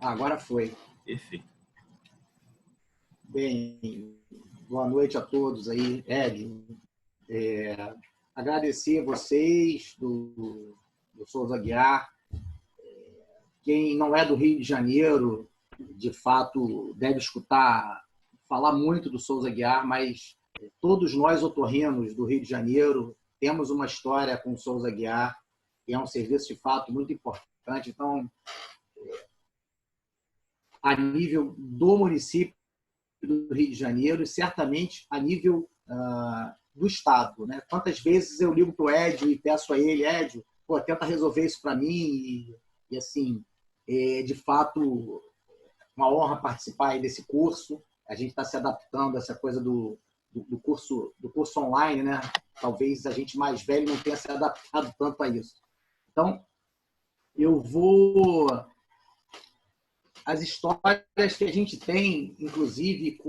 Agora foi. Perfeito. Bem, boa noite a todos aí. Hélio, agradecer vocês do Souza Aguiar. Quem não é do Rio de Janeiro, de fato, deve escutar falar muito do Souza Aguiar, mas todos nós otorrinos do Rio de Janeiro temos uma história com o Souza Aguiar, que é um serviço de fato muito importante. Então, a nível do município do Rio de Janeiro e certamente a nível do Estado, né? Quantas vezes eu ligo para o Edio e peço a ele, Edio, pô, tenta resolver isso para mim e assim, de fato, uma honra participar aí desse curso. A gente está se adaptando a essa coisa do curso online, né? Talvez a gente mais velho não tenha se adaptado tanto a isso. Então, eu vou... As histórias que a gente tem, inclusive,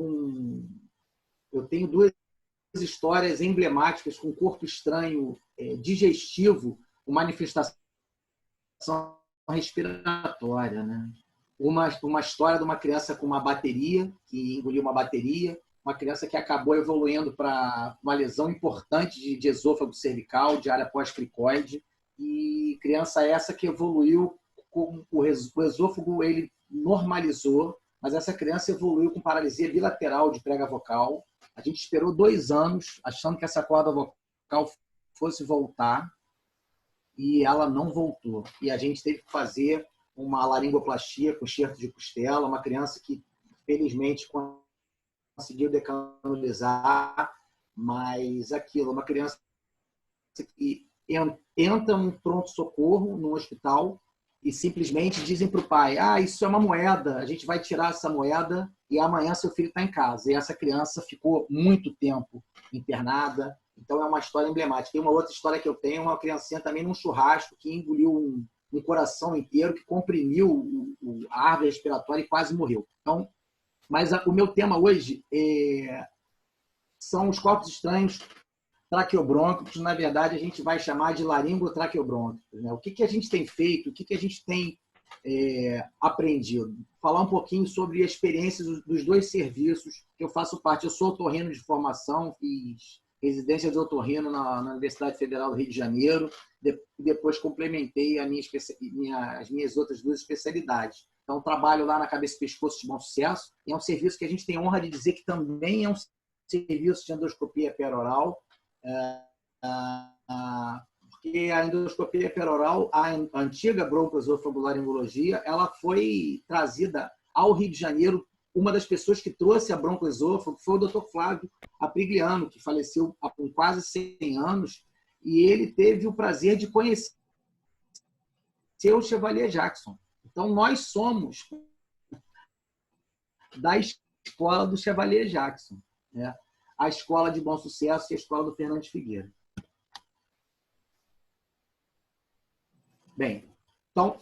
eu tenho duas histórias emblemáticas com corpo estranho digestivo, com manifestação respiratória, né? Uma história de uma criança com uma bateria, que engoliu uma bateria, uma criança que acabou evoluindo para uma lesão importante de esôfago cervical, de área pós-cricoide, e criança essa que evoluiu com o esôfago, ele normalizou, mas essa criança evoluiu com paralisia bilateral de prega vocal. A gente esperou 2 anos, achando que essa corda vocal fosse voltar, e ela não voltou. E a gente teve que fazer uma laringoplastia com enxerto de costela, uma criança que, felizmente, conseguiu decanalizar, mas aquilo, uma criança que entra num pronto-socorro, num hospital, e simplesmente dizem para o pai, isso é uma moeda, a gente vai tirar essa moeda e amanhã seu filho está em casa. E essa criança ficou muito tempo internada. Então, é uma história emblemática. Tem uma outra história que eu tenho, uma criancinha também num churrasco que engoliu um coração inteiro, que comprimiu a árvore respiratória e quase morreu. Então, mas o meu tema hoje são os corpos estranhos traqueobrônquicos. Na verdade, a gente vai chamar de laringotraqueobrônquicos, né? O que a gente tem feito, o que a gente tem aprendido? Falar um pouquinho sobre a experiência dos 2 serviços que eu faço parte. Eu sou otorrino de formação, fiz residência de otorrino na Universidade Federal do Rio de Janeiro, depois complementei as minhas outras 2 especialidades. Então, trabalho lá na Cabeça e Pescoço de Bom Sucesso, e é um serviço que a gente tem honra de dizer que também é um serviço de endoscopia peroral, porque a endoscopia peroral, a antiga broncoesofagolaringologia, ela foi trazida ao Rio de Janeiro. Uma das pessoas que trouxe a broncoesôfago foi o Dr. Flávio Aprigliano, que faleceu há quase 100 anos, e ele teve o prazer de conhecer o Chevalier Jackson. Então, nós somos da escola do Chevalier Jackson, né? A escola de Bom Sucesso e a escola do Fernandes Figueira. Bem, então,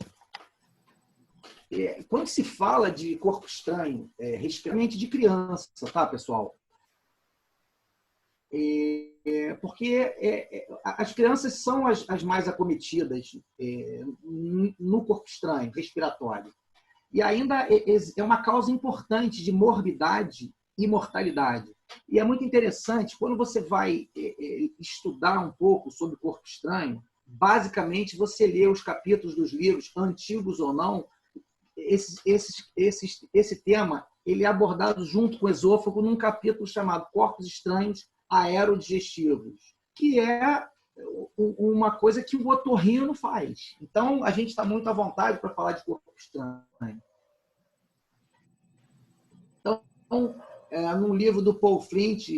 quando se fala de corpo estranho, respectivamente de criança, tá, pessoal? Porque as crianças são as mais acometidas no corpo estranho, respiratório. E ainda é uma causa importante de morbidade e mortalidade. E é muito interessante, quando você vai estudar um pouco sobre corpo estranho, basicamente você lê os capítulos dos livros, antigos ou não, esse tema ele é abordado junto com o esôfago num capítulo chamado Corpos Estranhos Aerodigestivos, que é uma coisa que o otorrino faz. Então, a gente está muito à vontade para falar de corpo estranho. Então, num livro do Paul Flint,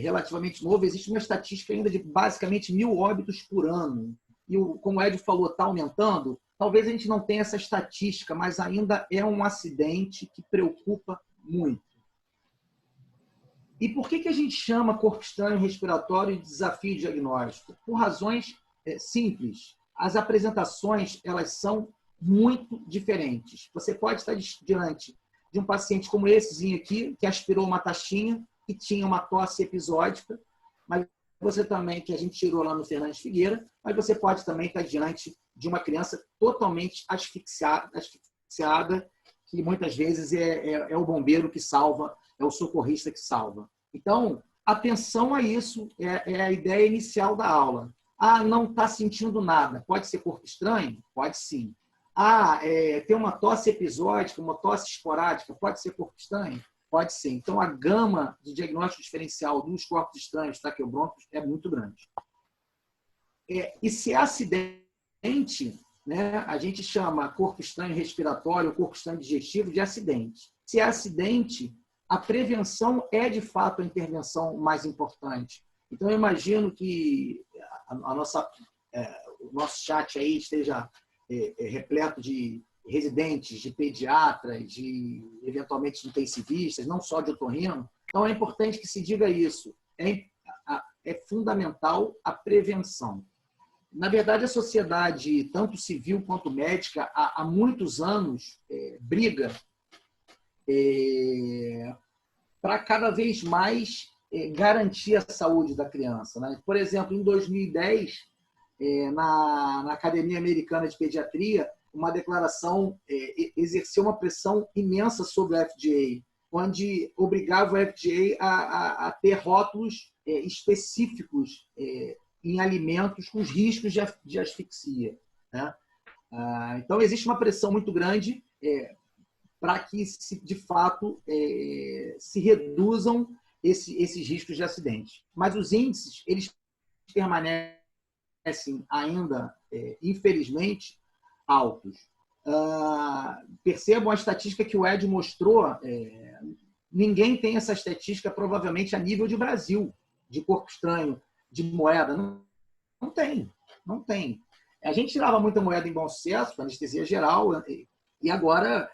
relativamente novo, existe uma estatística ainda de basicamente 1.000 óbitos por ano. E, como o Ed falou, está aumentando. Talvez a gente não tenha essa estatística, mas ainda é um acidente que preocupa muito. E por que a gente chama corpo estranho respiratório de desafio diagnóstico? Por razões simples. As apresentações elas são muito diferentes. Você pode estar diante de um paciente como essezinho aqui, que aspirou uma taxinha, que tinha uma tosse episódica, mas você também, que a gente tirou lá no Fernandes Figueira, mas você pode também estar diante de uma criança totalmente asfixiada, que muitas vezes é o bombeiro que salva, é o socorrista que salva. Então, atenção a isso, é a ideia inicial da aula. Ah, não está sentindo nada. Pode ser corpo estranho? Pode sim. Ah, tem uma tosse episódica, uma tosse esporádica, pode ser corpo estranho? Pode ser. Então, a gama de diagnóstico diferencial dos corpos estranhos traqueobrôncicos é muito grande. E se é acidente, né, a gente chama corpo estranho respiratório, corpo estranho digestivo de acidente. Se é acidente, a prevenção é, de fato, a intervenção mais importante. Então, eu imagino que o nosso chat aí esteja repleto de residentes, de pediatras, de, eventualmente, de intensivistas, não só de otorrino. Então, é importante que se diga isso. É fundamental a prevenção. Na verdade, a sociedade, tanto civil quanto médica, há muitos anos briga para cada vez mais garantir a saúde da criança, né? Por exemplo, em 2010, na Academia Americana de Pediatria, uma declaração exerceu uma pressão imensa sobre o FDA, onde obrigava o FDA a ter rótulos específicos em alimentos com os riscos de asfixia, né? Então, existe uma pressão muito grande para que, de fato, se reduzam esses riscos de acidente. Mas os índices, eles permanecem ainda, infelizmente, altos. Percebam a estatística que o Ed mostrou. Ninguém tem essa estatística, provavelmente, a nível de Brasil, de corpo estranho, de moeda. Não tem. Não tem. A gente tirava muita moeda em bom sucesso, anestesia geral, e agora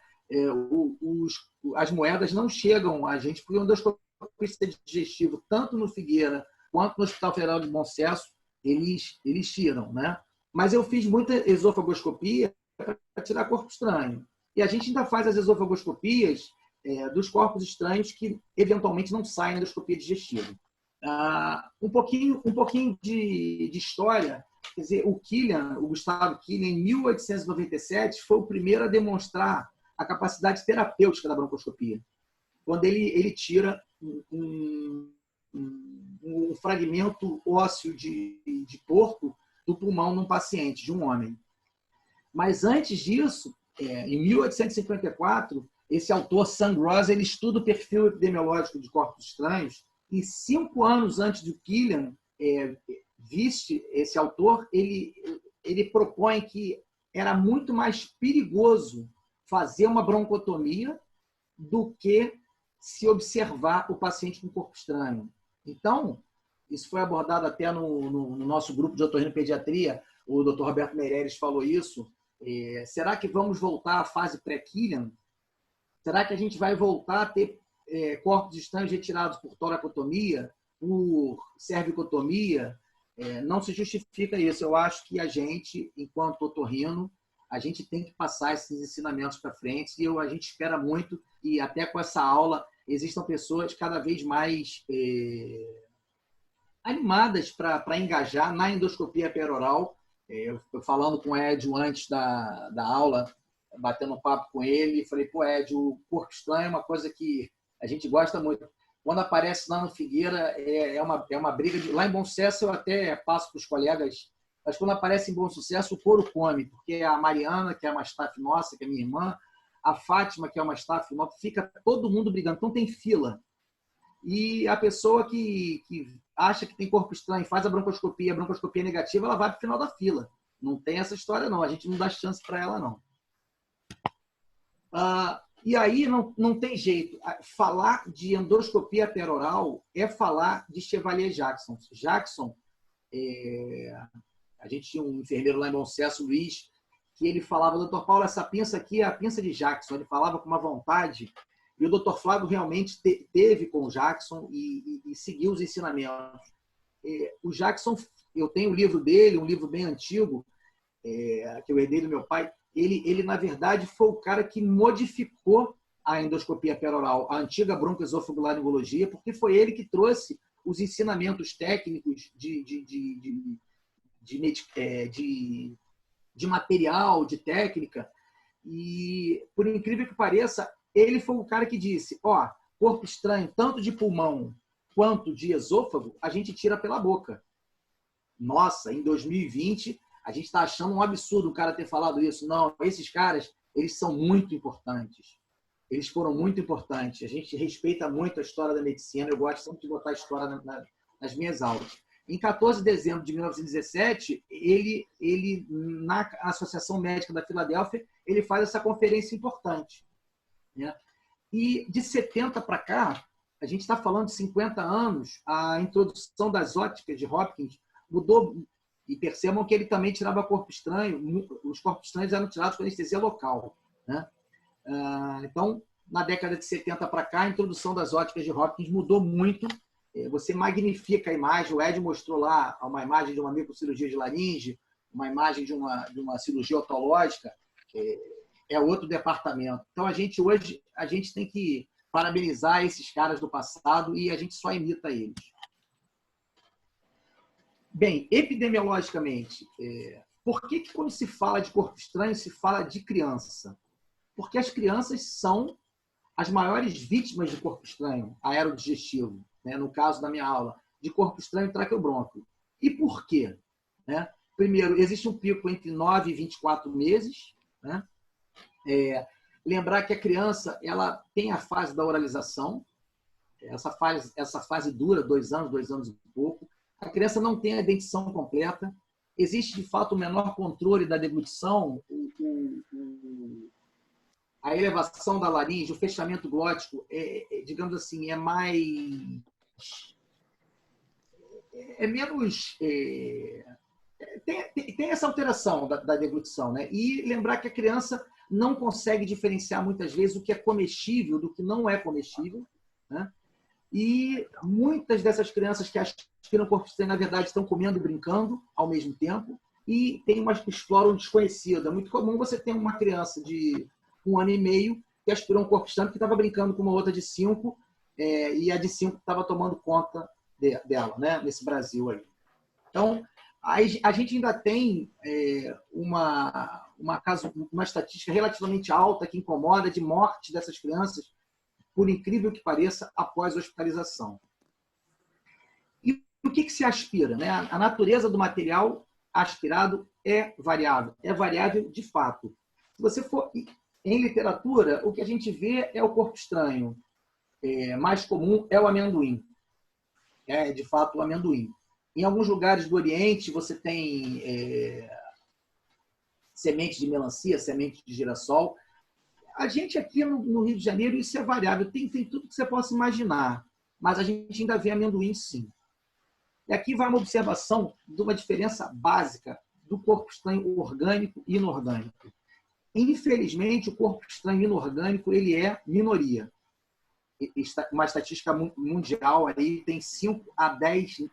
as moedas não chegam a gente, porque o endoscopista digestivo, tanto no Figueira quanto no Hospital Federal de Bom Sucesso, eles tiram, né? Mas eu fiz muita esofagoscopia para tirar corpo estranho. E a gente ainda faz as esofagoscopias dos corpos estranhos que, eventualmente, não saem na endoscopia digestiva. Um pouquinho de história. Quer dizer, o Gustavo Killian, em 1897, foi o primeiro a demonstrar a capacidade terapêutica da broncoscopia, quando ele tira um fragmento ósseo de porco do pulmão num paciente, de um homem. Mas antes disso, em 1854, esse autor, Sam Gross, ele estuda o perfil epidemiológico de corpos estranhos, e 5 anos antes do Killian, esse autor, ele propõe que era muito mais perigoso fazer uma broncotomia do que se observar o paciente com corpo estranho. Então, isso foi abordado até no nosso grupo de otorrinopediatria, o Dr. Roberto Meireles falou isso. Será que vamos voltar à fase pré-Killian? Será que a gente vai voltar a ter corpos estranhos retirados por toracotomia, por cervicotomia? Não se justifica isso. Eu acho que a gente, enquanto otorrino, a gente tem que passar esses ensinamentos para frente, e a gente espera muito, e até com essa aula existam pessoas cada vez mais animadas para engajar na endoscopia peroral. Eu falando com o Edio antes da aula, batendo um papo com ele, falei, pô, Edio, o corpo estranho é uma coisa que a gente gosta muito. Quando aparece lá no Figueira, é uma briga. Lá em Bom Sucesso, eu até passo para os colegas, mas quando aparece em Bom Sucesso, o couro come, porque a Mariana, que é uma staff nossa, que é minha irmã, a Fátima, que é uma staff nossa, fica todo mundo brigando. Então, tem fila. E a pessoa que acha que tem corpo estranho, faz a broncoscopia negativa, ela vai para o final da fila. Não tem essa história, não. A gente não dá chance para ela, não. E aí não tem jeito. Falar de endoscopia peroral é falar de Chevalier Jackson. Jackson, a gente tinha um enfermeiro lá em Bom Sucesso, Luiz, que ele falava, doutor Paulo, essa pinça aqui é a pinça de Jackson. Ele falava com uma vontade. E o doutor Flávio realmente teve com o Jackson e seguiu os ensinamentos. O Jackson, eu tenho o livro dele, um livro bem antigo, que eu herdei do meu pai. Ele, na verdade, foi o cara que modificou a endoscopia peroral, a antiga broncoesofagolaringologia, porque foi ele que trouxe os ensinamentos técnicos de material, de técnica. E, por incrível que pareça, ele foi o cara que disse, ó, corpo estranho, tanto de pulmão quanto de esôfago, a gente tira pela boca. Nossa, em 2020, a gente está achando um absurdo o cara ter falado isso. Não, esses caras, eles são muito importantes. Eles foram muito importantes. A gente respeita muito a história da medicina. Eu gosto sempre de botar a história nas minhas aulas. Em 14 de dezembro de 1917, ele na Associação Médica da Filadélfia, ele faz essa conferência importante, né? E de 70 para cá, a gente está falando de 50 anos, a introdução das óticas de Hopkins mudou. E percebam que ele também tirava corpo estranho. Os corpos estranhos eram tirados com anestesia local, né? Então, na década de 70 para cá, a introdução das óticas de Hopkins mudou muito. Você magnifica a imagem. O Ed mostrou lá uma imagem de uma microcirurgia de laringe, uma imagem de uma cirurgia otológica. É outro departamento. Então, hoje, a gente tem que parabenizar esses caras do passado e a gente só imita eles. Bem, epidemiologicamente, por que quando se fala de corpo estranho, se fala de criança? Porque as crianças são as maiores vítimas de corpo estranho aerodigestivo, né? No caso da minha aula, de corpo estranho traqueobrônquio. E por quê? Né? Primeiro, existe um pico entre 9 e 24 meses. Né? Lembrar que a criança ela tem a fase da oralização. Essa fase dura 2 anos e pouco. A criança não tem a dentição completa. Existe, de fato, o menor controle da deglutição, a elevação da laringe, o fechamento glótico, digamos assim, é menos... Tem essa alteração da deglutição, né? E lembrar que a criança não consegue diferenciar, muitas vezes, o que é comestível do que não é comestível, né? E muitas dessas crianças que aspiram corpo estranho, na verdade, estão comendo e brincando ao mesmo tempo, e tem umas que exploram o desconhecido. É muito comum você ter uma criança de 1 ano e meio que aspirou um corpo estranho que estava brincando com uma outra de 5, e a de 5 estava tomando conta dela, né? Nesse Brasil aí. Então, a gente ainda tem uma estatística relativamente alta que incomoda de morte dessas crianças, por incrível que pareça, após a hospitalização. E o que se aspira? Né? A natureza do material aspirado é variável de fato. Se você for em literatura, o que a gente vê é o corpo estranho. Mais comum é o amendoim. É, de fato, o amendoim. Em alguns lugares do Oriente, você tem semente de melancia, semente de girassol. A gente aqui no Rio de Janeiro, isso é variável. Tem tudo que você possa imaginar. Mas a gente ainda vê amendoim, sim. E aqui vai uma observação de uma diferença básica do corpo estranho orgânico e inorgânico. Infelizmente, o corpo estranho inorgânico ele é minoria. Uma estatística mundial aí tem 5 a 10,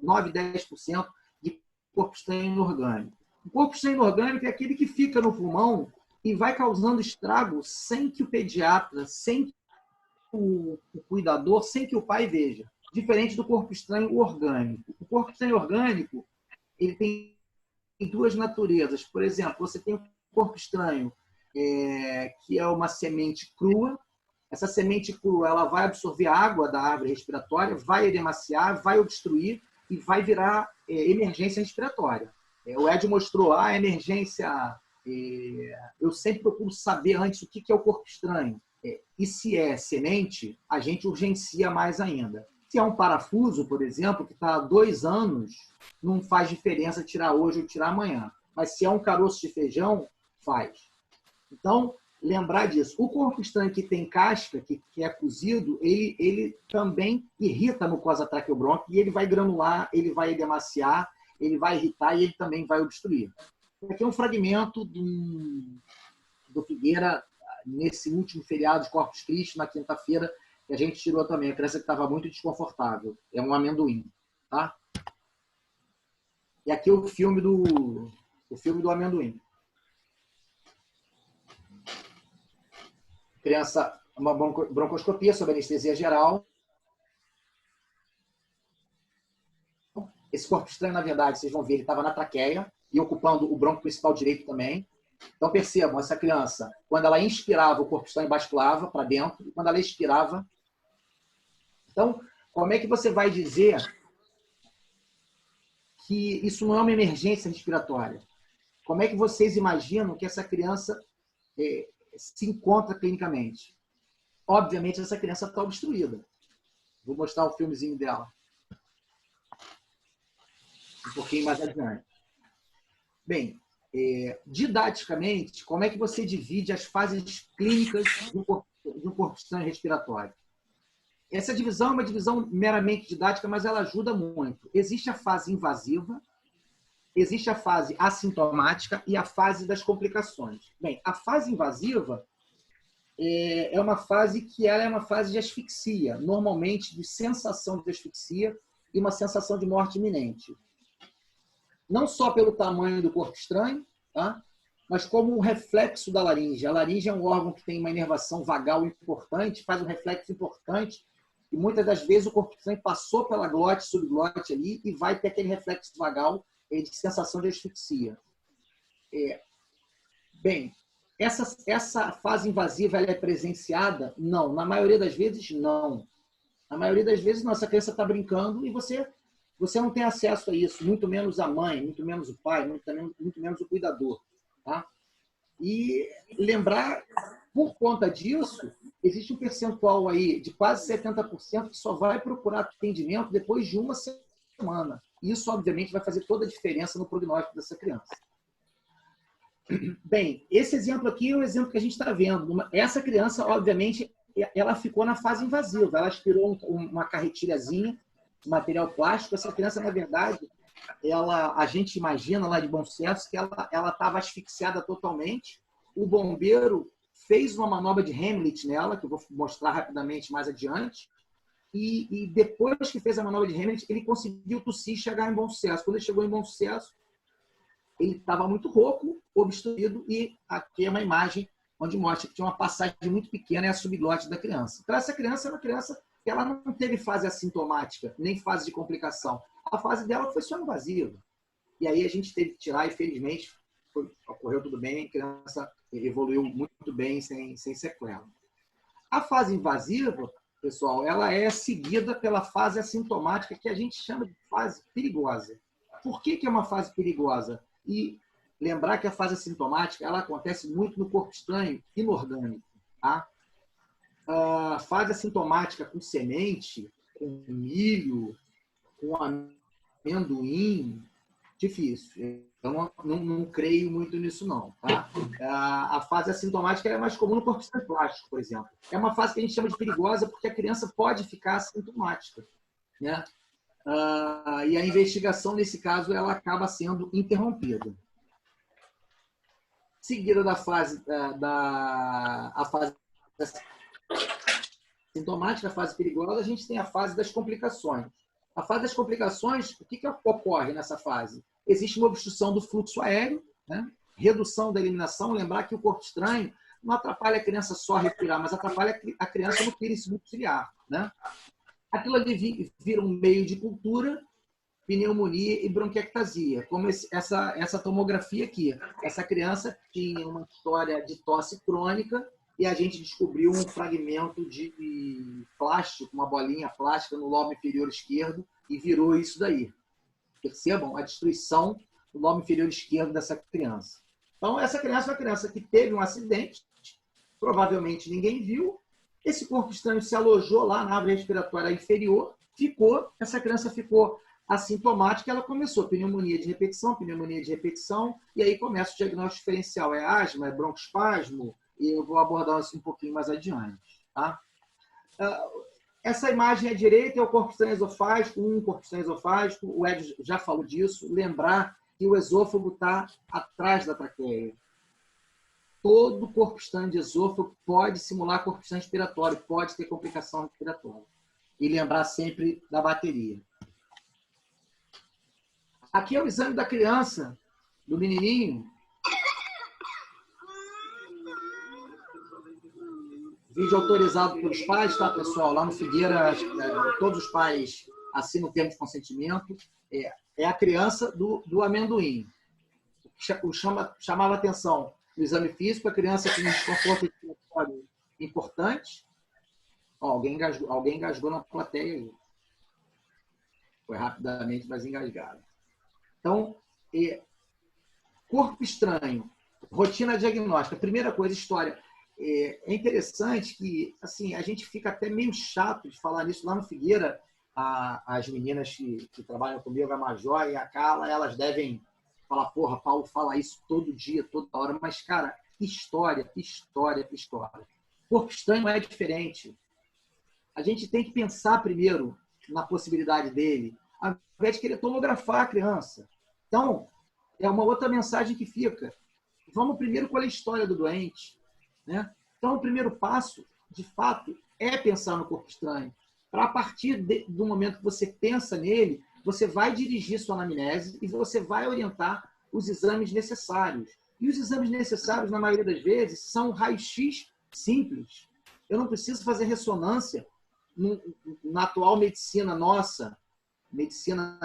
9 a 10% de corpo estranho inorgânico. O corpo estranho inorgânico é aquele que fica no pulmão e vai causando estrago sem que o pediatra, sem que o cuidador, sem que o pai veja. Diferente do corpo estranho orgânico. O corpo estranho orgânico ele tem 2 naturezas. Por exemplo, você tem o corpo estranho, que é uma semente crua. Essa semente crua ela vai absorver a água da árvore respiratória, vai edemaciar, vai obstruir e vai virar emergência respiratória. O Ed mostrou a emergência. Eu sempre procuro saber antes o que é o corpo estranho. E se é semente, a gente urgencia mais ainda. Se é um parafuso, por exemplo, que está há 2 anos, não faz diferença tirar hoje ou tirar amanhã. Mas se é um caroço de feijão, faz. Então, lembrar disso. O corpo estranho que tem casca, que é cozido, ele também irrita a mucosa traqueobrônquica e ele vai granular, ele vai edemaciar, ele vai irritar e ele também vai obstruir. Aqui é um fragmento do Figueira, nesse último feriado de Corpus Christi, na quinta-feira, que a gente tirou também. A criança que estava muito desconfortável. É um amendoim. Tá? E aqui o filme do amendoim. Criança, uma broncoscopia sob anestesia geral. Esse corpo estranho, na verdade, vocês vão ver, ele estava na traqueia e ocupando o bronco principal direito também. Então, percebam, essa criança, quando ela inspirava, o corpo estranho basculava para dentro, e quando ela expirava... Então, como é que você vai dizer que isso não é uma emergência respiratória? Como é que vocês imaginam que essa criança se encontra clinicamente? Obviamente, essa criança está obstruída. Vou mostrar o filmezinho dela um pouquinho mais adiante. Bem, didaticamente, como é que você divide as fases clínicas de um corpo estranho respiratório? Essa divisão é uma divisão meramente didática, mas ela ajuda muito. Existe a fase invasiva, existe a fase assintomática e a fase das complicações. Bem, a fase invasiva é uma fase que ela é uma fase de asfixia, normalmente de sensação de asfixia e uma sensação de morte iminente. Não só pelo tamanho do corpo estranho, tá? Mas como um reflexo da laringe. A laringe é um órgão que tem uma inervação vagal importante, faz um reflexo importante, e muitas das vezes o corpo estranho passou pela glote, subglote ali, e vai ter aquele reflexo vagal de sensação de asfixia. Bem, essa fase invasiva ela é presenciada? Não. Na maioria das vezes, não. Na maioria das vezes, não. Essa criança está brincando e você não tem acesso a isso, muito menos a mãe, muito menos o pai, muito menos o cuidador. Tá? E lembrar, por conta disso, existe um percentual aí de quase 70% que só vai procurar atendimento depois de uma semana. Isso, obviamente, vai fazer toda a diferença no prognóstico dessa criança. Bem, esse exemplo aqui é o exemplo que a gente está vendo. Essa criança, obviamente, ela ficou na fase invasiva. Ela aspirou uma carretilhazinha, material plástico. Essa criança, na verdade, a gente imagina lá de Bom Sucesso que ela estava asfixiada totalmente. O bombeiro fez uma manobra de Heimlich nela, que eu vou mostrar rapidamente mais adiante. E depois que fez a manobra de Heimlich, ele conseguiu tossir e chegar em Bom Sucesso. Quando ele chegou em Bom Sucesso, ele estava muito rouco, obstruído, e aqui é uma imagem onde mostra que tinha uma passagem muito pequena e a subglote da criança. Então, essa criança é uma criança que ela não teve fase assintomática, nem fase de complicação. A fase dela foi só invasiva. E aí a gente teve que tirar, e felizmente ocorreu tudo bem, a criança evoluiu muito bem, sem sequela. A fase invasiva, pessoal, ela é seguida pela fase assintomática, que a gente chama de fase perigosa. Por que é uma fase perigosa? E lembrar que a fase assintomática ela acontece muito no corpo estranho inorgânico. Tá? A fase assintomática com semente, com milho, com amendoim, difícil. Eu não creio muito nisso, não. Tá? A fase assintomática é mais comum no corpo estranho plástico, por exemplo. É uma fase que a gente chama de perigosa porque a criança pode ficar assintomática. Né? E a investigação, nesse caso, ela acaba sendo interrompida. Seguida da fase, a fase sintomática, a fase perigosa, a gente tem a fase das complicações. A fase das complicações, o que ocorre nessa fase? Existe uma obstrução do fluxo aéreo, né? Redução da eliminação. Lembrar que o corpo estranho não atrapalha a criança só a respirar, mas atrapalha a criança no clínico ciliar. Né? Aquilo ali vira um meio de cultura, pneumonia e bronquiectasia, como essa tomografia aqui. Essa criança tinha uma história de tosse crônica e a gente descobriu um fragmento de plástico, uma bolinha plástica no lobo inferior esquerdo e virou isso daí. Percebam a destruição do lobo inferior esquerdo dessa criança. Então, essa criança é uma criança que teve um acidente, provavelmente ninguém viu, esse corpo estranho se alojou lá na árvore respiratória inferior, essa criança ficou assintomática, ela começou pneumonia de repetição, e aí começa o diagnóstico diferencial. É asma, é broncoespasmo, e eu vou abordar isso um pouquinho mais adiante. Tá? Essa imagem à direita é o corpo estranho esofágico, corpo estranho esofágico, o Ed já falou disso, lembrar que o esôfago está atrás da traqueia. Todo corpo estranho de esôfago pode simular corpo estranho respiratório, pode ter complicação respiratória. E lembrar sempre da bateria. Aqui é o exame da criança, do menininho. Vídeo autorizado pelos pais, tá, pessoal? Lá no Figueira, todos os pais assinam o termo de consentimento. É a criança do amendoim. Chamava atenção. no exame físico, a criança com um desconforto respiratório importante. Ó, alguém engasgou na plateia aí. Foi rapidamente, mas engasgado. Então, corpo estranho, rotina diagnóstica. Primeira coisa, história. É interessante que assim, a gente fica até meio chato de falar nisso. Lá no Figueira, as meninas que trabalham comigo, a Major e a Carla, elas devem falar, porra, Paulo fala isso todo dia, toda hora. Mas, cara, história. Corpo estranho é diferente. A gente tem que pensar primeiro na possibilidade dele, ao invés de querer tomografar a criança. Então, é uma outra mensagem que fica. Vamos primeiro com a história do doente, né? Então, o primeiro passo, de fato, é pensar no corpo estranho. Para, a partir do momento que você pensa nele, você vai dirigir sua anamnese e você vai orientar os exames necessários. E os exames necessários, na maioria das vezes, são raio-x simples. Eu não preciso fazer ressonância na atual medicina nossa, medicina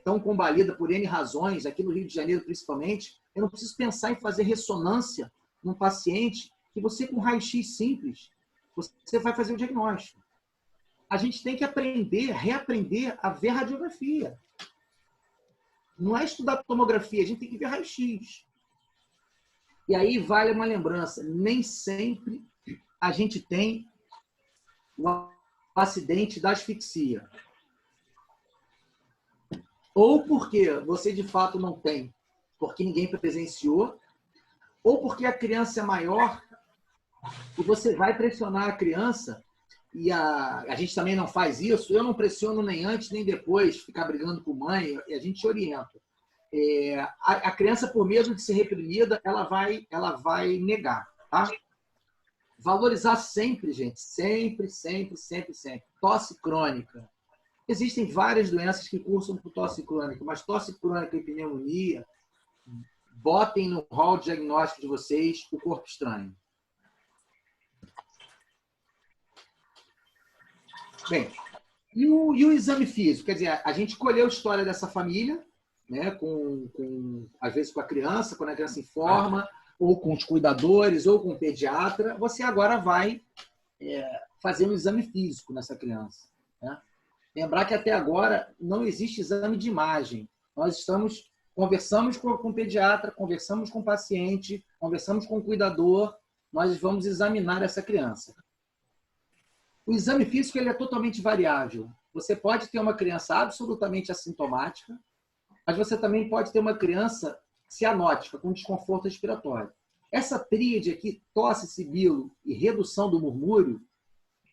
tão combalida por N razões, aqui no Rio de Janeiro principalmente. Eu não preciso pensar em fazer ressonância num paciente que você, com raio-x simples, você vai fazer o diagnóstico. A gente tem que reaprender a ver radiografia. Não é estudar tomografia, a gente tem que ver raio-x. E aí vale uma lembrança, nem sempre a gente tem o acidente da asfixia. Ou porque você de fato não tem, porque ninguém presenciou, ou porque a criança é maior e você vai pressionar a criança, e a gente também não faz isso, eu não pressiono nem antes nem depois, ficar brigando com mãe, a gente orienta. A criança, por medo de ser reprimida, ela vai negar, tá? Valorizar sempre, gente, sempre. Tosse crônica. Existem várias doenças que cursam por tosse crônica, mas tosse crônica e pneumonia, botem no hall diagnóstico de vocês o corpo estranho. Bem, e o exame físico? Quer dizer, a gente colheu a história dessa família, né, às vezes com a criança, quando a criança informa, ou com os cuidadores, ou com o pediatra. Você agora vai fazer um exame físico nessa criança, né? Lembrar que até agora não existe exame de imagem. Nós conversamos com o pediatra, conversamos com o paciente, conversamos com o cuidador, nós vamos examinar essa criança. O exame físico ele é totalmente variável. Você pode ter uma criança absolutamente assintomática, mas você também pode ter uma criança cianótica, com desconforto respiratório. Essa tríade aqui, tosse, sibilo e redução do murmúrio,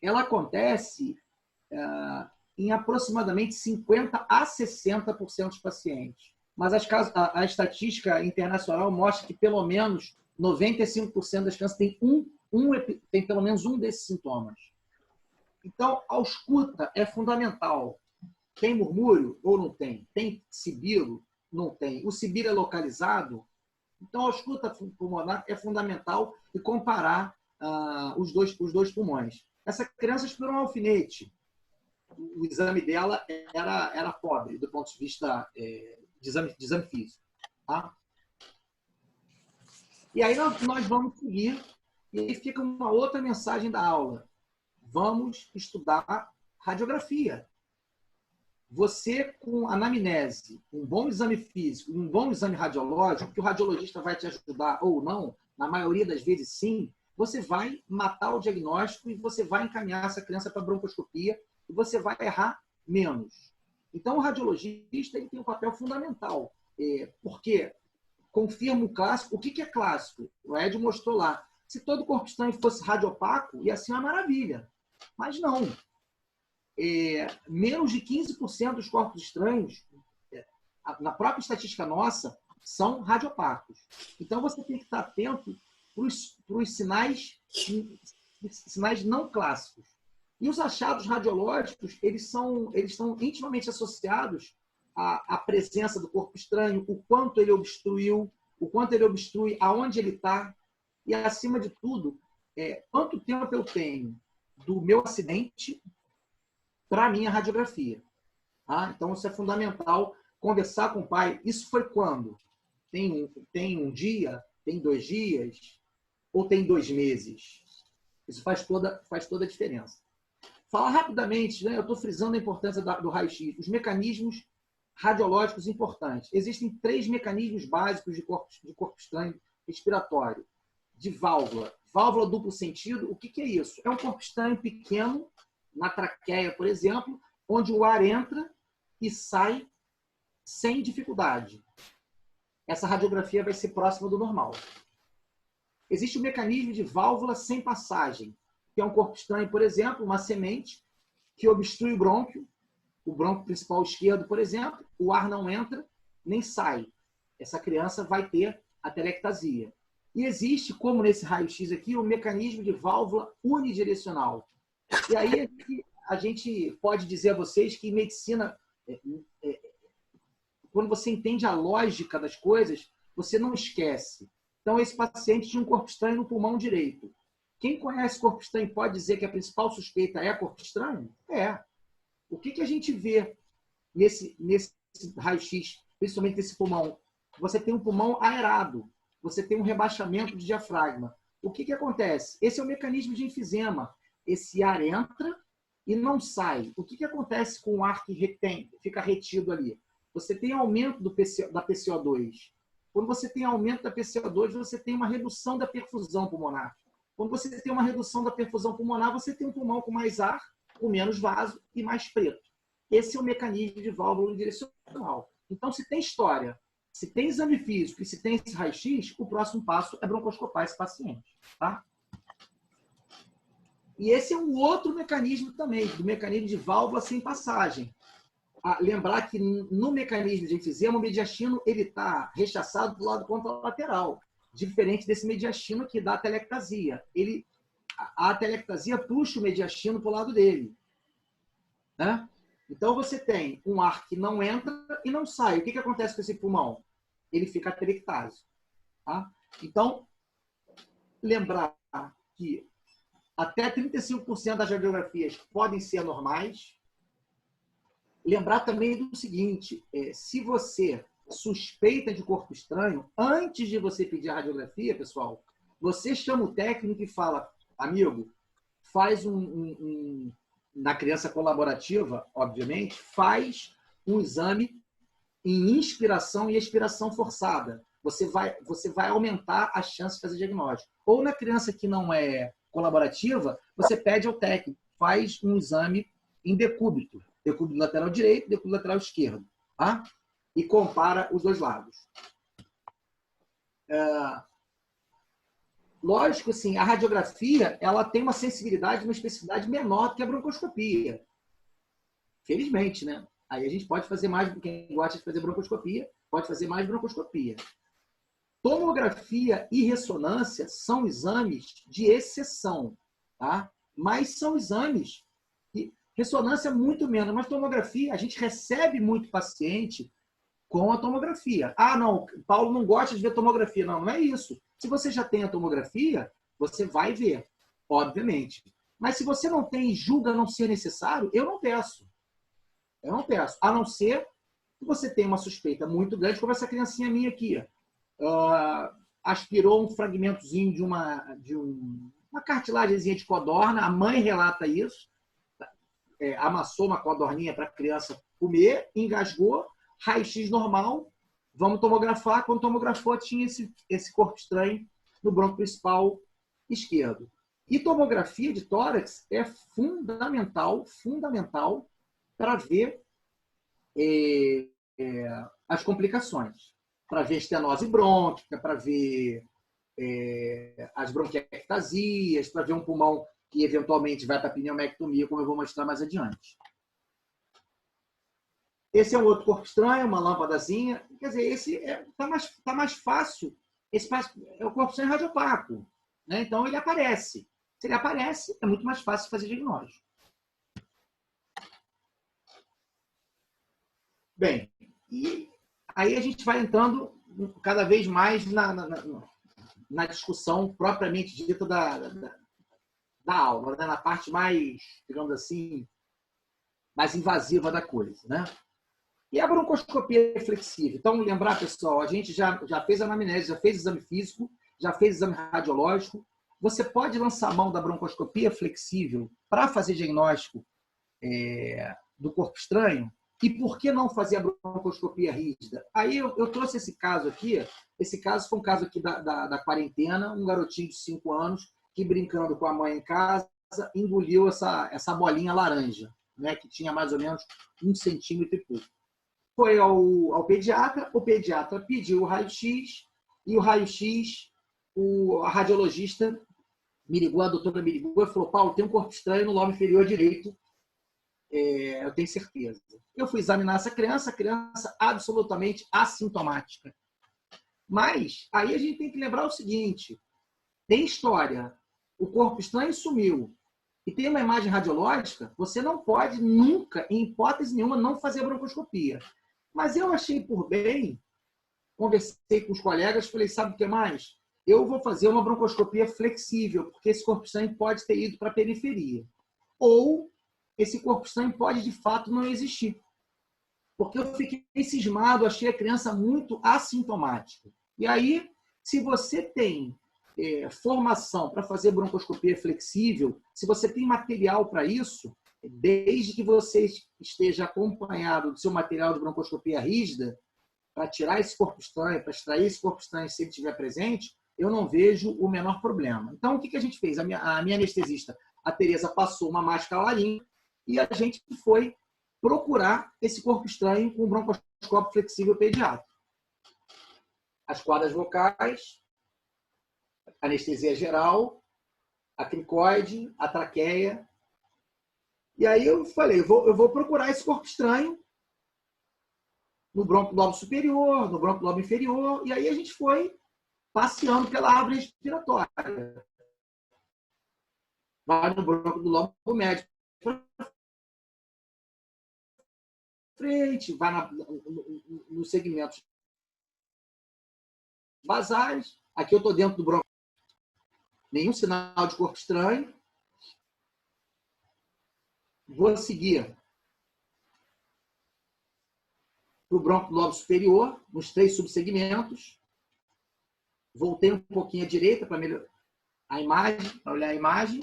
ela acontece em aproximadamente 50% a 60% dos pacientes. Mas a estatística internacional mostra que pelo menos 95% das crianças tem pelo menos um desses sintomas. Então, a ausculta é fundamental. Tem murmúrio ou não tem? Tem sibilo? Não tem. O sibilo é localizado? Então, a ausculta pulmonar é fundamental e comparar os dois pulmões. Essa criança esperou um alfinete. O exame dela era pobre, do ponto de vista de exame físico. Tá? E aí nós vamos seguir, e aí fica uma outra mensagem da aula. Vamos estudar radiografia. Você, com anamnese, um bom exame físico, um bom exame radiológico, que o radiologista vai te ajudar ou não, na maioria das vezes sim, você vai matar o diagnóstico e você vai encaminhar essa criança para broncoscopia e você vai errar menos. Então, o radiologista ele tem um papel fundamental, porque confirma o clássico. O que é clássico? O Ed mostrou lá. Se todo corpo estranho fosse radiopaco, ia ser uma maravilha. Mas não. Menos de 15% dos corpos estranhos, na própria estatística nossa, são radiopacos. Então, você tem que estar atento para os sinais não clássicos. E os achados radiológicos, eles estão intimamente associados à presença do corpo estranho, o quanto ele obstruiu, o quanto ele obstrui, aonde ele está, e, acima de tudo, quanto tempo eu tenho do meu acidente para a minha radiografia. Tá? Então, isso é fundamental, conversar com o pai. Isso foi quando? Tem um dia, tem 2 dias ou tem 2 meses? Isso faz toda a diferença. Falar rapidamente, né? Eu estou frisando a importância do raio-x, os mecanismos radiológicos importantes. Existem 3 mecanismos básicos de corpo estranho respiratório. De válvula. Válvula duplo sentido, o que é isso? É um corpo estranho pequeno, na traqueia, por exemplo, onde o ar entra e sai sem dificuldade. Essa radiografia vai ser próxima do normal. Existe o mecanismo de válvula sem passagem, que é um corpo estranho, por exemplo, uma semente que obstrui o brônquio principal esquerdo, por exemplo, o ar não entra nem sai. Essa criança vai ter atelectasia. E existe, como nesse raio-x aqui, o mecanismo de válvula unidirecional. E aí a gente pode dizer a vocês que medicina, quando você entende a lógica das coisas, você não esquece. Então, esse paciente tinha um corpo estranho no pulmão direito. Quem conhece corpo estranho pode dizer que a principal suspeita é corpo estranho? É. O que a gente vê nesse raio-x, principalmente nesse pulmão? Você tem um pulmão aerado, você tem um rebaixamento de diafragma. O que acontece? Esse é o mecanismo de enfisema. Esse ar entra e não sai. O que acontece com o ar que fica retido ali? Você tem aumento da PCO2. Quando você tem aumento da PCO2, você tem uma redução da perfusão pulmonar. Quando você tem uma redução da perfusão pulmonar, você tem um pulmão com mais ar, com menos vaso e mais preto. Esse é o mecanismo de válvula unidirecional. Então, se tem história, se tem exame físico e se tem esse raio-x, o próximo passo é broncoscopar esse paciente. Tá? E esse é um outro mecanismo também, do mecanismo de válvula sem passagem. Lembrar que no mecanismo de enfisema, o mediastino está rechaçado do lado contralateral, diferente desse mediastino que dá atelectasia. A atelectasia puxa o mediastino para o lado dele. Né? Então, você tem um ar que não entra e não sai. O que acontece com esse pulmão? Ele fica atelectásio. Tá? Então, lembrar que até 35% das radiografias podem ser anormais. Lembrar também do seguinte, se você suspeita de corpo estranho, antes de você pedir a radiografia, pessoal, você chama o técnico e fala, amigo, faz na criança colaborativa, obviamente, faz um exame em inspiração e expiração forçada. Você vai aumentar a chance de fazer diagnóstico. Ou na criança que não é colaborativa, você pede ao técnico, faz um exame em decúbito. Decúbito lateral direito, decúbito lateral esquerdo. Tá? E compara os dois lados. Lógico, assim, a radiografia ela tem uma sensibilidade, uma especificidade menor do que a broncoscopia. Felizmente, né? Aí a gente pode fazer mais, quem gosta de fazer broncoscopia, pode fazer mais broncoscopia. Tomografia e ressonância são exames de exceção, tá? Mas são exames que ressonância muito menos, mas tomografia, a gente recebe muito paciente com a tomografia. Ah, não, Paulo não gosta de ver tomografia. Não, não é isso. Se você já tem a tomografia, você vai ver, obviamente. Mas se você não tem e julga não ser necessário, eu não peço. Eu não peço. A não ser que você tenha uma suspeita muito grande, como essa criancinha minha aqui. Aspirou um fragmentozinho de uma cartilagemzinha de codorna, a mãe relata isso, amassou uma codorninha para a criança comer, engasgou, raio-x normal, vamos tomografar. Quando tomografou, tinha esse corpo estranho no bronco principal esquerdo. E tomografia de tórax é fundamental para ver as complicações. Para ver estenose brônquica, para ver as bronquiectasias, para ver um pulmão que eventualmente vai para a pneumectomia, como eu vou mostrar mais adiante. Esse é um outro corpo estranho, uma lâmpadazinha. Quer dizer, esse está mais fácil. Esse é o corpo estranho radiopaco. Né? Então, ele aparece. Se ele aparece, é muito mais fácil fazer diagnóstico. Bem, e aí a gente vai entrando cada vez mais na discussão propriamente dita da aula, né? Na parte mais, digamos assim, mais invasiva da coisa. Né? E a broncoscopia reflexiva? Então, lembrar, pessoal, a gente já fez anamnese, já fez exame físico, já fez exame radiológico. Você pode lançar a mão da broncoscopia flexível para fazer diagnóstico do corpo estranho? E por que não fazer a broncoscopia rígida? Aí eu trouxe esse caso aqui. Esse caso foi um caso aqui da quarentena, um garotinho de 5 anos que, brincando com a mãe em casa, engoliu essa bolinha laranja, né, que tinha mais ou menos 1 centímetro e pouco. Foi ao pediatra, o pediatra pediu o raio-x, e o raio-x, a radiologista me ligou, a doutora me ligou e falou: Paulo, tem um corpo estranho no lobo inferior direito, eu tenho certeza. Eu fui examinar essa criança absolutamente assintomática. Mas aí a gente tem que lembrar o seguinte: tem história, o corpo estranho sumiu, e tem uma imagem radiológica, você não pode nunca, em hipótese nenhuma, não fazer a broncoscopia. Mas eu achei por bem, conversei com os colegas, falei: sabe o que mais? Eu vou fazer uma broncoscopia flexível, porque esse corpo estranho pode ter ido para a periferia. Ou esse corpo estranho pode, de fato, não existir. Porque eu fiquei cismado, achei a criança muito assintomática. E aí, se você tem formação para fazer broncoscopia flexível, se você tem material para isso, desde que você esteja acompanhado do seu material de broncoscopia rígida, para tirar esse corpo estranho, para extrair esse corpo estranho se ele estiver presente, eu não vejo o menor problema. Então, o que a gente fez? A minha anestesista, a Tereza, passou uma máscara laringe e a gente foi procurar esse corpo estranho com o broncoscópio flexível pediátrico. As cordas vocais, anestesia geral, a cricoide, a traqueia. E aí eu falei: eu vou procurar esse corpo estranho no bronco-lobo superior, no bronco-lobo inferior. E aí a gente foi passeando pela árvore respiratória. Vai no bronco do lobo médio frente, vai nos segmentos basais. Aqui eu estou dentro do bronco. Nenhum sinal de corpo estranho. Vou seguir para o bronco do lobo superior, nos 3 subsegmentos. Voltei um pouquinho à direita para melhorar a imagem, para olhar a imagem.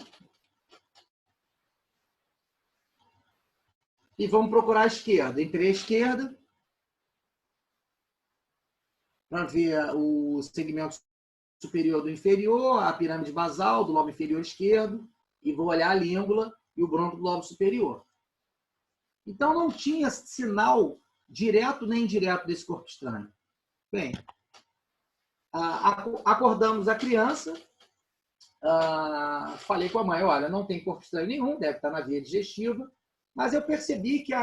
E vamos procurar a esquerda. Entrei à esquerda para ver o segmento superior do inferior, a pirâmide basal do lobo inferior esquerdo, e vou olhar a língula e o bronco do lobo superior. Então, não tinha sinal direto nem indireto desse corpo estranho. Bem, acordamos a criança, falei com a mãe: olha, não tem corpo estranho nenhum, deve estar na via digestiva, mas eu percebi que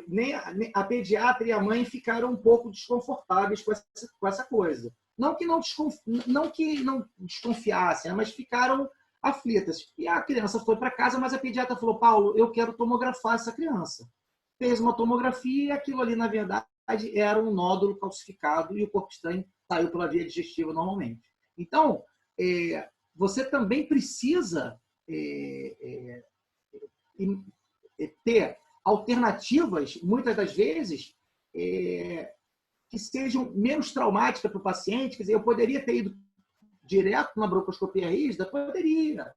nem a pediatra e a mãe ficaram um pouco desconfortáveis com essa coisa. Não que não desconfiassem, mas ficaram aflitas. E a criança foi para casa, mas a pediatra falou: Paulo, eu quero tomografar essa criança. Fez uma tomografia e aquilo ali, na verdade, era um nódulo calcificado e o corpo estranho saiu pela via digestiva normalmente. Então, você também precisa ter alternativas, muitas das vezes, que sejam menos traumáticas para o paciente. Quer dizer, eu poderia ter ido direto na broncoscopia rígida? Poderia.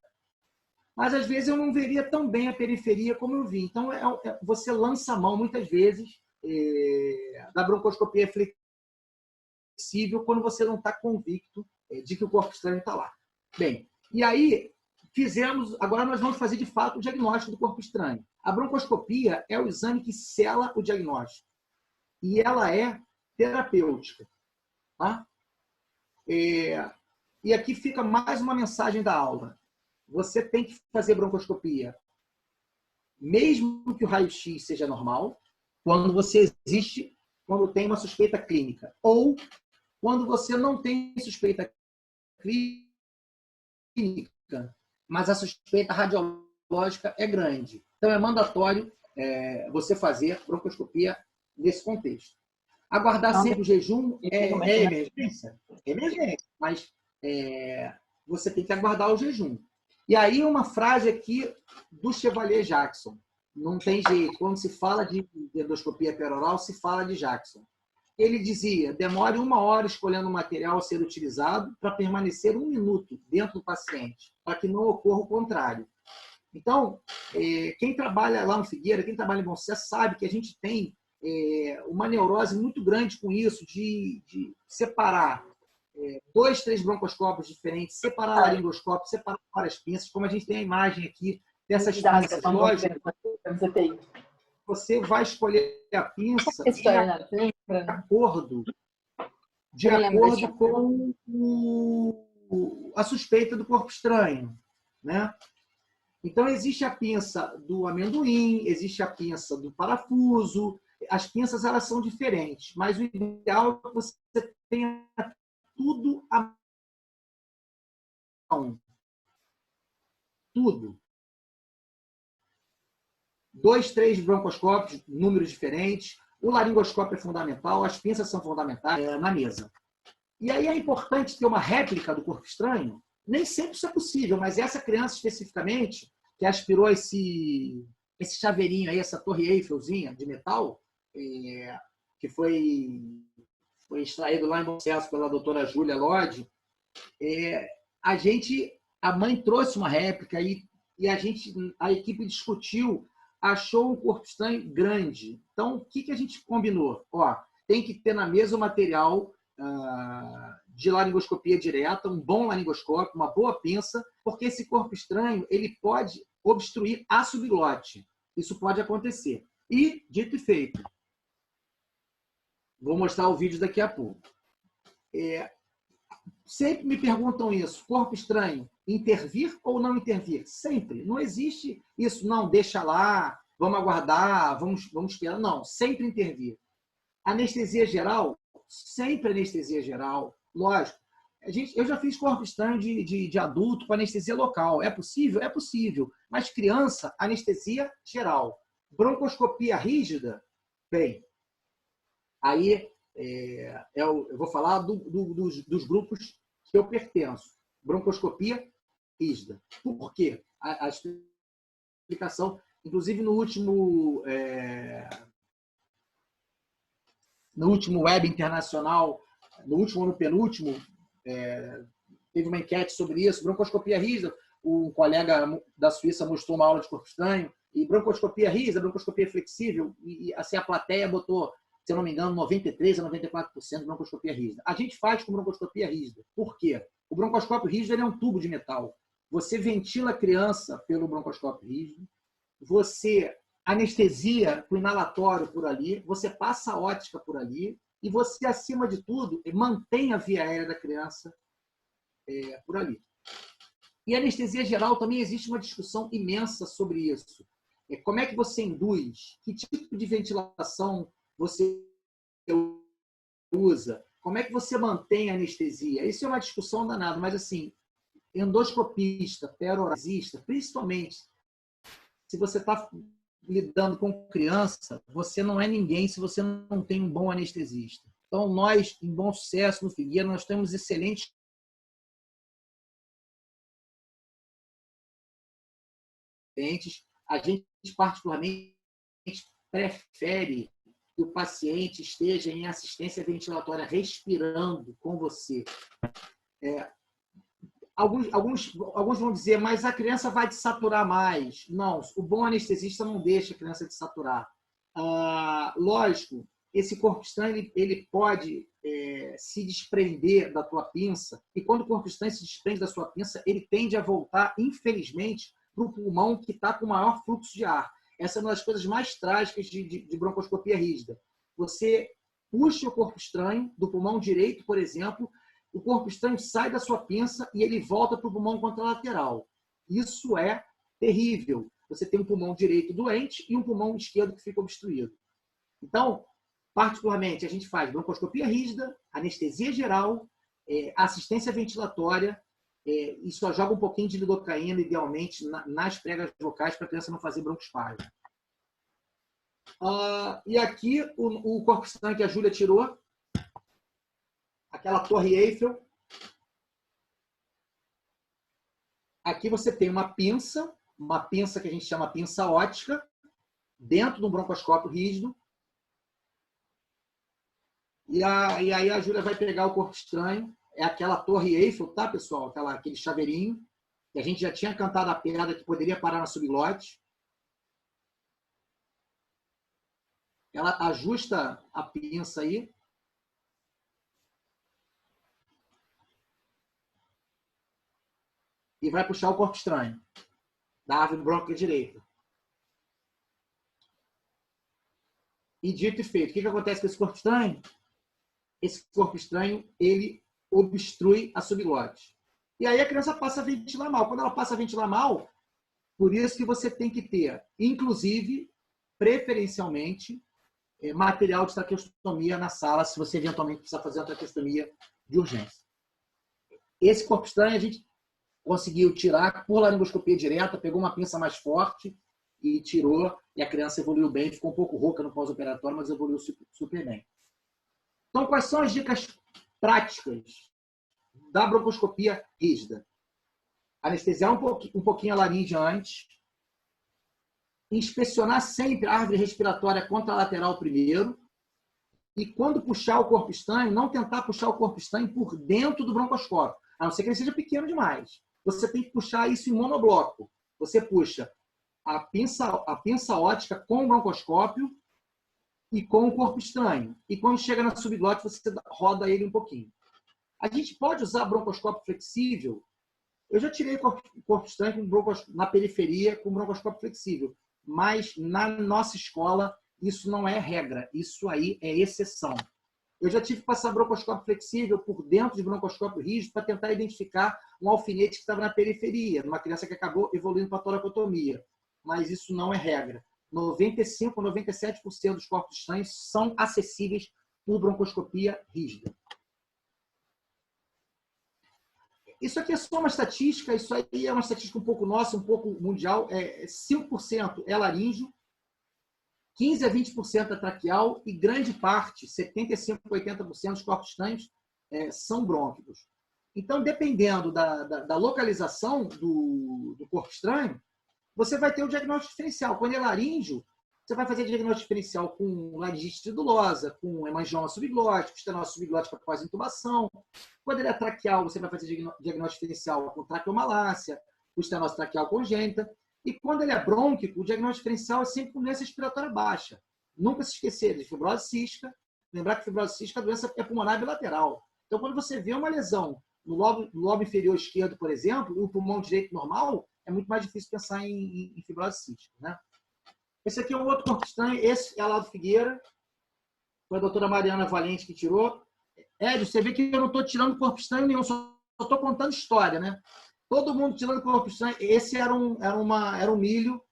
Mas, às vezes, eu não veria tão bem a periferia como eu vi. Então, você lança a mão, muitas vezes, da broncoscopia flexível quando você não está convicto de que o corpo estranho está lá. Bem, e aí, agora nós vamos fazer, de fato, o diagnóstico do corpo estranho. A broncoscopia é o exame que sela o diagnóstico. E ela é terapêutica. Tá? E aqui fica mais uma mensagem da aula. Você tem que fazer broncoscopia, mesmo que o raio-x seja normal, quando tem uma suspeita clínica, ou quando você não tem suspeita clínica, mas a suspeita radiológica é grande. Então, é mandatório você fazer broncoscopia nesse contexto. Aguardar sempre o jejum é emergência. É emergência, mas você tem que aguardar o jejum. E aí, uma frase aqui do Chevalier Jackson. Não tem jeito. Quando se fala de endoscopia peroral, se fala de Jackson. ele dizia, demore 1 hora escolhendo o material a ser utilizado para permanecer 1 minuto dentro do paciente, para que não ocorra o contrário. Então, quem trabalha lá no Figueira, quem trabalha em Bom Sucesso, sabe que a gente tem uma neurose muito grande com isso, de separar 2, 3 broncoscópios diferentes, separar laringoscópio, separar várias pinças, como a gente tem a imagem aqui dessas pinças. Lógico, você vai escolher a pinça de acordo com a suspeita do corpo estranho, né? Então, existe a pinça do amendoim, existe a pinça do parafuso. As pinças, elas são diferentes, mas o ideal é que você tenha tudo à mão. Tudo. 2, 3 broncoscópios, números diferentes. O laringoscópio é fundamental, as pinças são fundamentais na mesa. E aí é importante ter uma réplica do corpo estranho. Nem sempre isso é possível, mas essa criança especificamente, que aspirou esse chaveirinho aí, essa torre Eiffelzinha de metal, que foi extraído lá em Bom Sucesso pela doutora Júlia Lodge, a mãe trouxe uma réplica e a equipe discutiu, achou um corpo estranho grande. Então, o que a gente combinou? Tem que ter na mesa o material de laringoscopia direta, um bom laringoscópio, uma boa pinça, porque esse corpo estranho ele pode obstruir a subglote. Isso pode acontecer. E, dito e feito, vou mostrar o vídeo daqui a pouco. Sempre me perguntam isso, corpo estranho, intervir ou não intervir? Sempre. Não existe isso, não, deixa lá, vamos aguardar, vamos esperar. Não, sempre intervir. Anestesia geral, sempre anestesia geral, lógico. Eu já fiz corpo estranho de adulto com anestesia local. É possível? É possível. Mas criança, anestesia geral. Broncoscopia rígida, bem, aí eu vou falar dos grupos que eu pertenço. Broncoscopia rígida. Por quê? A explicação, inclusive no último web internacional, no último ou no penúltimo, teve uma enquete sobre isso, broncoscopia rígida, um colega da Suíça mostrou uma aula de corpo estranho, e broncoscopia rígida, broncoscopia flexível, e assim a plateia botou, se eu não me engano, 93% a 94% de broncoscopia rígida. A gente faz com broncoscopia rígida. Por quê? O broncoscópio rígido ele é um tubo de metal. Você ventila a criança pelo broncoscópio rígido, você anestesia com inalatório por ali, você passa a ótica por ali, e você, acima de tudo, mantém a via aérea da criança por ali. E anestesia geral também existe uma discussão imensa sobre isso. Como é que você induz? Que tipo de ventilação você usa? Como é que você mantém a anestesia? Isso é uma discussão danada, mas assim, endoscopista, perorasista, principalmente se você está lidando com criança, você não é ninguém se você não tem um bom anestesista. Então, nós, em Bom Sucesso, no Figueira, nós temos excelentes pacientes. A gente, particularmente, prefere que o paciente esteja em assistência ventilatória respirando com você. Alguns vão dizer, mas a criança vai desaturar mais. Não, o bom anestesista não deixa a criança desaturar. Lógico, esse corpo estranho ele pode se desprender da tua pinça, e quando o corpo estranho se desprende da sua pinça, ele tende a voltar, infelizmente, para o pulmão que está com maior fluxo de ar. Essa é uma das coisas mais trágicas de broncoscopia rígida. Você puxa o corpo estranho do pulmão direito, por exemplo, o corpo estranho sai da sua pinça e ele volta para o pulmão contralateral. Isso é terrível. Você tem um pulmão direito doente e um pulmão esquerdo que fica obstruído. Então, particularmente, a gente faz broncoscopia rígida, anestesia geral, assistência ventilatória, e só joga um pouquinho de lidocaína, idealmente, nas pregas vocais para a criança não fazer broncoespasmo. E aqui o corpo estranho que a Júlia tirou, aquela torre Eiffel. Aqui você tem uma pinça que a gente chama pinça ótica, dentro de um broncoscópio rígido. E aí a Júlia vai pegar o corpo estranho, é aquela torre Eiffel, tá, pessoal? Aquele chaveirinho, que a gente já tinha cantado a pedra que poderia parar na subglote. Ela ajusta a pinça aí. E vai puxar o corpo estranho da árvore brônquica direita. E dito e feito, o que acontece com esse corpo estranho? Esse corpo estranho, ele obstrui a subglote. E aí a criança passa a ventilar mal. Quando ela passa a ventilar mal, por isso que você tem que ter, inclusive, preferencialmente, material de traqueostomia na sala, se você eventualmente precisar fazer uma traqueostomia de urgência. Esse corpo estranho a gente conseguiu tirar por laringoscopia direta, pegou uma pinça mais forte e tirou, e a criança evoluiu bem, ficou um pouco rouca no pós-operatório, mas evoluiu super bem. Então, quais são as dicas práticas da broncoscopia rígida? Anestesiar um pouquinho a laringe antes, inspecionar sempre a árvore respiratória contralateral primeiro, e quando puxar o corpo estranho, não tentar puxar o corpo estranho por dentro do broncoscópio, a não ser que ele seja pequeno demais. Você tem que puxar isso em monobloco. Você puxa a pinça ótica com o broncoscópio e com o corpo estranho. E quando chega na subglote, você roda ele um pouquinho. A gente pode usar broncoscópio flexível. Eu já tirei corpo estranho na periferia com broncoscópio flexível, mas na nossa escola isso não é regra, isso aí é exceção. Eu já tive que passar broncoscópio flexível por dentro de broncoscópio rígido para tentar identificar um alfinete que estava na periferia, numa criança que acabou evoluindo para toracotomia. Mas isso não é regra. 95% a 97% dos corpos estranhos são acessíveis por broncoscopia rígida. Isso aqui é só uma estatística, isso aí é uma estatística um pouco nossa, um pouco mundial. 5% é laríngeo, 15% a 20% é traqueal e grande parte, 75% a 80% dos corpos estranhos são brônquicos. Então, dependendo da localização do corpo estranho, você vai ter o diagnóstico diferencial. Quando é laríngeo, você vai fazer diagnóstico diferencial com laringite estridulosa, com hemangioma subglótico, estenose subglótica após intubação. Quando ele é traqueal, você vai fazer diagnóstico diferencial com traqueomalácia, com estenose traqueal congênita. E quando ele é brônquico, o diagnóstico diferencial é sempre com doença respiratória baixa. Nunca se esquecer de fibrose cística. Lembrar que fibrose cística é a doença pulmonar bilateral. Então, quando você vê uma lesão no lobo inferior esquerdo, por exemplo, e o pulmão direito normal, é muito mais difícil pensar em fibrose cística, né? Esse aqui é um outro corpo estranho. Esse é a Laudo Figueira. Foi a doutora Mariana Valente que tirou. Édio, você vê que eu não estou tirando corpo estranho nenhum, só estou contando história, né? Todo mundo tirando corpo estranho. Esse era um milho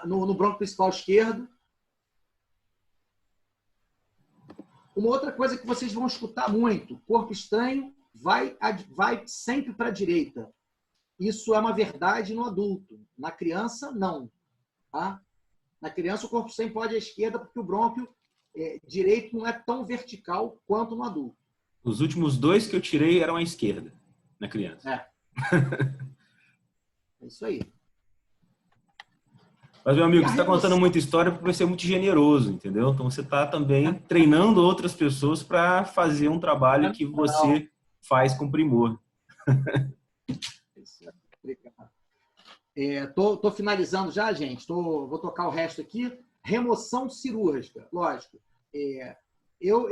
no bronco principal esquerdo. Uma outra coisa que vocês vão escutar muito: corpo estranho vai sempre para a direita. Isso é uma verdade no adulto. Na criança, não. Tá? Na criança, o corpo estranho pode ir à esquerda porque o brônquio direito não é tão vertical quanto no adulto. Os últimos 2 que eu tirei eram à esquerda, na criança. É isso aí. Mas, meu amigo, você está contando muita história porque vai ser muito generoso, entendeu? Então, você está também treinando outras pessoas para fazer um trabalho que você faz com primor. Estou finalizando já, gente. Vou tocar o resto aqui. Remoção cirúrgica, lógico. Eu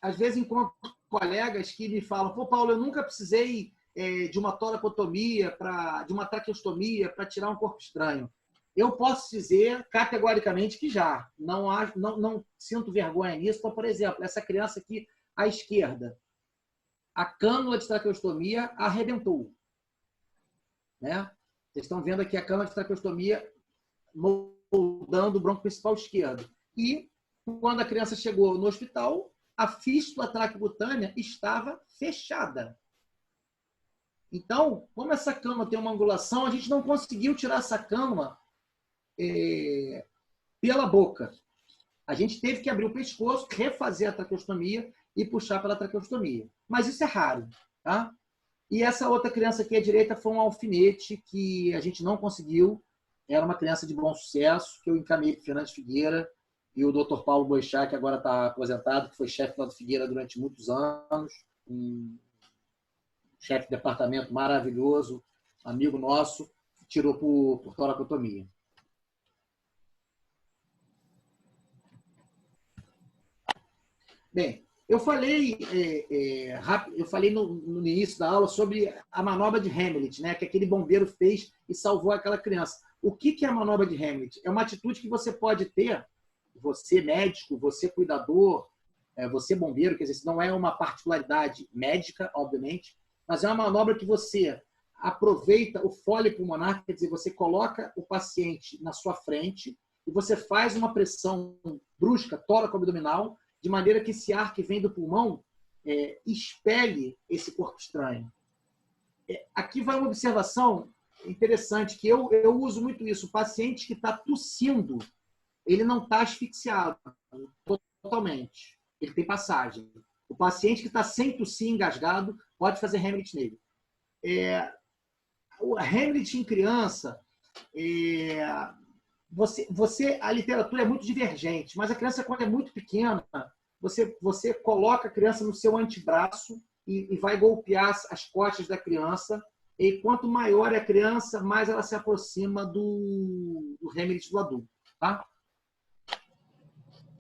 às vezes encontro colegas que me falam: pô, Paulo, eu nunca precisei de uma toracotomia, de uma traqueostomia para tirar um corpo estranho. Eu posso dizer categoricamente que já. Não sinto vergonha nisso. Então, por exemplo, essa criança aqui à esquerda, a cânula de traqueostomia arrebentou. Né? Vocês estão vendo aqui a cânula de traqueostomia moldando o bronco principal esquerdo. E, quando a criança chegou no hospital, a fístula traqueocutânea estava fechada. Então, como essa cânula tem uma angulação, a gente não conseguiu tirar essa cânula pela boca. A gente teve que abrir o pescoço, refazer a traqueostomia e puxar pela traqueostomia. Mas isso é raro. Tá? E essa outra criança aqui à direita foi um alfinete que a gente não conseguiu. Era uma criança de bom sucesso, que eu encaminhei para Fernandes Figueira. e o Dr. Paulo Boechat, que agora está aposentado, que foi chefe lá do Figueira durante muitos anos, um chefe de departamento maravilhoso, amigo nosso, tirou por toracotomia. Bem, eu falei no início da aula sobre a manobra de Heimlich, né, que aquele bombeiro fez e salvou aquela criança. O que é a manobra de Heimlich? É uma atitude que você pode ter, você médico, você cuidador, você bombeiro, quer dizer, não é uma particularidade médica, obviamente, mas é uma manobra que você aproveita o fole pulmonar, quer dizer, você coloca o paciente na sua frente e você faz uma pressão brusca, tóraco-abdominal, de maneira que esse ar que vem do pulmão expele esse corpo estranho. Aqui vai uma observação interessante, que eu uso muito isso. O paciente que está tossindo, ele não está asfixiado totalmente. Ele tem passagem. O paciente que está sem tossir, engasgado, pode fazer Heimlich nele. O Heimlich em criança, a literatura é muito divergente, mas a criança, quando é muito pequena, você coloca a criança no seu antebraço e vai golpear as costas da criança, e quanto maior é a criança, mais ela se aproxima do Heimlich do adulto. Tá?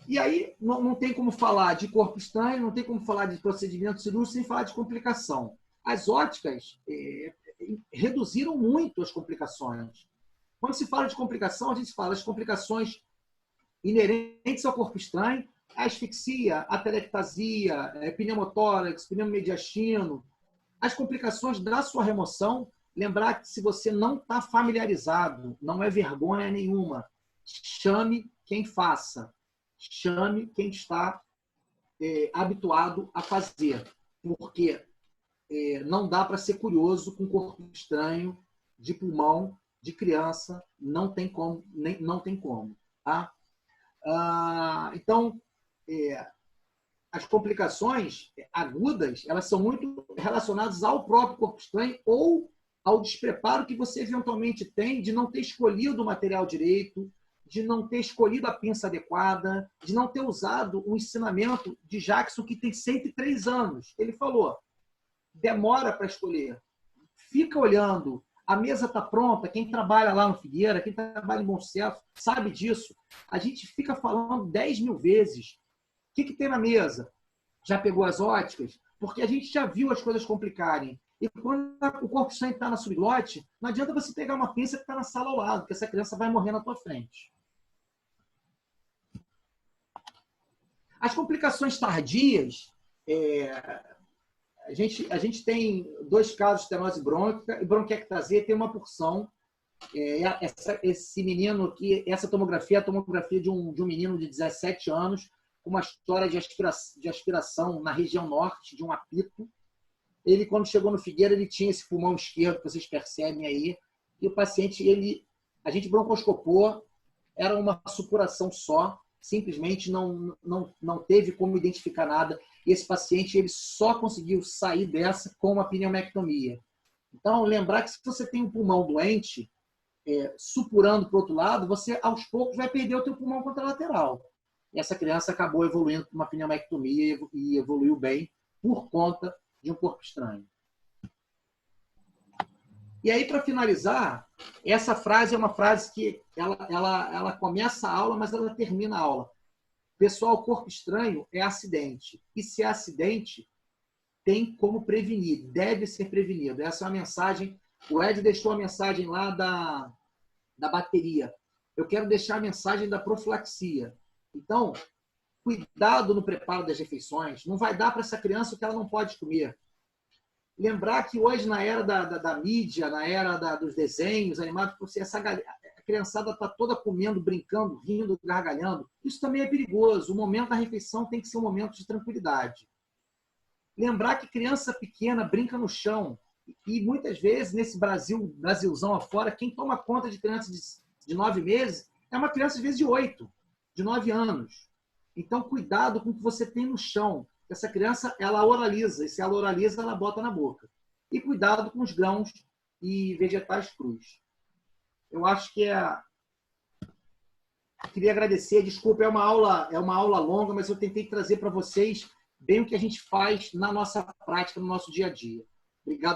E aí não tem como falar de corpo estranho, não tem como falar de procedimento cirúrgico sem falar de complicação. As óticas reduziram muito as complicações. Quando se fala de complicação, a gente fala das complicações inerentes ao corpo estranho, a asfixia, a telectasia, pneumotórax, pneumomediastino, as complicações da sua remoção. Lembrar que se você não está familiarizado, não é vergonha nenhuma, chame quem faça, chame quem está habituado a fazer, porque não dá para ser curioso com corpo estranho de pulmão de criança, não tem como, não tem como, tá? Então, as complicações agudas, elas são muito relacionadas ao próprio corpo estranho ou ao despreparo que você eventualmente tem de não ter escolhido o material direito, de não ter escolhido a pinça adequada, de não ter usado o ensinamento de Jackson, que tem 103 anos. Ele falou, demora para escolher, fica olhando, a mesa está pronta, quem trabalha lá no Figueira, quem trabalha em Bom Sucesso, sabe disso. A gente fica falando 10 mil vezes. O que tem na mesa? Já pegou as óticas? Porque a gente já viu as coisas complicarem. E quando o corpo estranho está na subglote, não adianta você pegar uma pinça que está na sala ao lado, porque essa criança vai morrer na tua frente. As complicações tardias, a gente tem 2 casos de estenose brônquica e bronquiectasia, tem uma porção. Esse menino aqui, essa tomografia é a tomografia de um menino de 17 anos, com uma história de aspiração na região norte, de um apito. Ele, quando chegou no Figueira, ele tinha esse pulmão esquerdo, que vocês percebem aí, e o paciente, a gente broncoscopou, era uma supuração só, simplesmente não teve como identificar nada. E esse paciente ele só conseguiu sair dessa com uma pneumectomia. Então, lembrar que se você tem um pulmão doente, supurando para o outro lado, você aos poucos vai perder o teu pulmão contralateral. E essa criança acabou evoluindo para uma pneumectomia e evoluiu bem por conta de um corpo estranho. E aí, para finalizar, essa frase é uma frase que ela começa a aula, mas ela termina a aula. Pessoal, corpo estranho é acidente. E se é acidente, tem como prevenir, deve ser prevenido. Essa é uma mensagem. O Ed deixou a mensagem lá da bateria. Eu quero deixar a mensagem da profilaxia. Então, cuidado no preparo das refeições. Não vai dar para essa criança o que ela não pode comer. Lembrar que hoje, na era da mídia, na era dos desenhos animados, a criançada está toda comendo, brincando, rindo, gargalhando. Isso também é perigoso. O momento da refeição tem que ser um momento de tranquilidade. Lembrar que criança pequena brinca no chão. E muitas vezes, nesse Brasilzão afora, quem toma conta de criança de 9 meses é uma criança, às vezes, de 8, de 9 anos. Então, cuidado com o que você tem no chão. Essa criança, ela oraliza. E se ela oraliza, ela bota na boca. E cuidado com os grãos e vegetais crus. Eu acho que Queria agradecer. Desculpa, é uma aula longa, mas eu tentei trazer para vocês bem o que a gente faz na nossa prática, no nosso dia a dia. Obrigado.